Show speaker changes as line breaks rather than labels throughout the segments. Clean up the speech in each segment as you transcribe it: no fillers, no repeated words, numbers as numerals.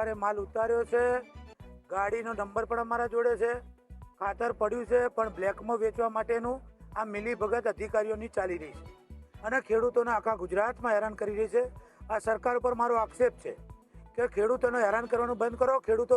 સરકારે માલ ઉતાર્યો છે, ગાડીનો નંબર પણ અમારા જોડે છે, ખાતર પડ્યું છે, પણ બ્લેકમાં વેચવા માટેનું આ મિલીભગત અધિકારીઓની ચાલી રહી છે અને ખેડૂતોને આખા ગુજરાતમાં હેરાન કરી રહી છે. આ સરકાર ઉપર મારો આક્ષેપ છે કે ખેડૂતોને હેરાન કરવાનું બંધ કરો. ખેડૂતો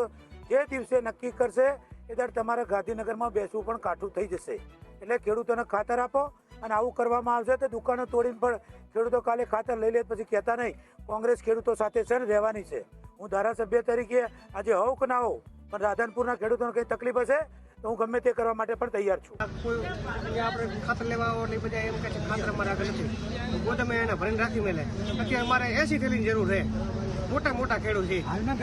જે દિવસે નક્કી કરશે એ દર તમારે ગાંધીનગરમાં બેસવું પણ કાઠું થઈ જશે. એટલે ખેડૂતોને ખાતર આપો અને આવું કરવામાં આવશે તો દુકાનો તોડીને પણ ખેડૂતો કાલે ખાતર લઈ લે પછી કહેતા નહીં કોંગ્રેસ ખેડૂતો સાથે છે ને રહેવાની છે. હું ધારાસભ્ય તરીકે આજે હોઉં કે ના હોઉં, પણ રાધનપુરના ખેડૂતોને કંઈ તકલીફ હશે તો હું ગમે તે કરવા માટે પણ તૈયાર છું.
આપણે ખાતર લેવા આવો એટલે બધા એમ કહે છે ખાતર અમારા આગળ નથી, ગોદામે એને ભરીને રાખી મેલે. અત્યારે અમારે 80 થેલીની જરૂર છે, મોટા ખેડૂત છે. હાલમાં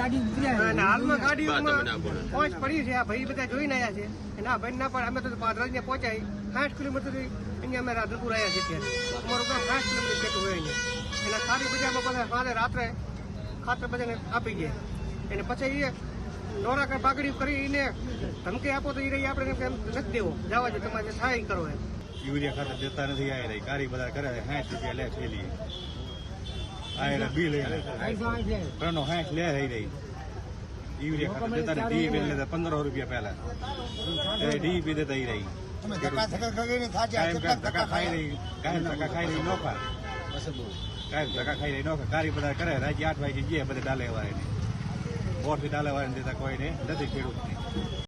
ગાડીઓમાં પહોંચ પડી છે. આ ભાઈ બધા જોઈને આવ્યા છે અને આ ભાઈ ના પણ અમે તો પાદરાજને પહોંચાય 60 કિલોમીટરથી અહીંયા અમે રાધનપુર આવ્યા છીએ. અમારું ગામ 60 કિલોમીટર જેટલું હોય અહીંયા. એના ખાલી બજારમાં બધા સાંજે રાત્રે ખાતર બધાને આપી ગયા અને પછી એ નોરા પાઘડી કરીને ધમકી આપો તો એ આપણે નથી દેવો, જવા જો તમારે સહાય કરો.
યુરિયા ખાતર દેતા નથી. આ રહી કારી બધા કરે 60 રૂપિયા લે થેલી. આ બિલ 360 લે રહી. યુરિયા ખાતર દેતા ને ડીપી લેતા 1500 રૂપિયા પહેલા ડીપી દેતા રહી. ધક્કા ખાઈ રહી નોખા, ધક્કા ખાઈ રહી નોખા. કારી બધા કરે રાજ્ય 8 વાગે ગયા બધા ડાલે વાળા બોરથી ડાલે વાળા દેતા કોઈને નથી ખેડૂત.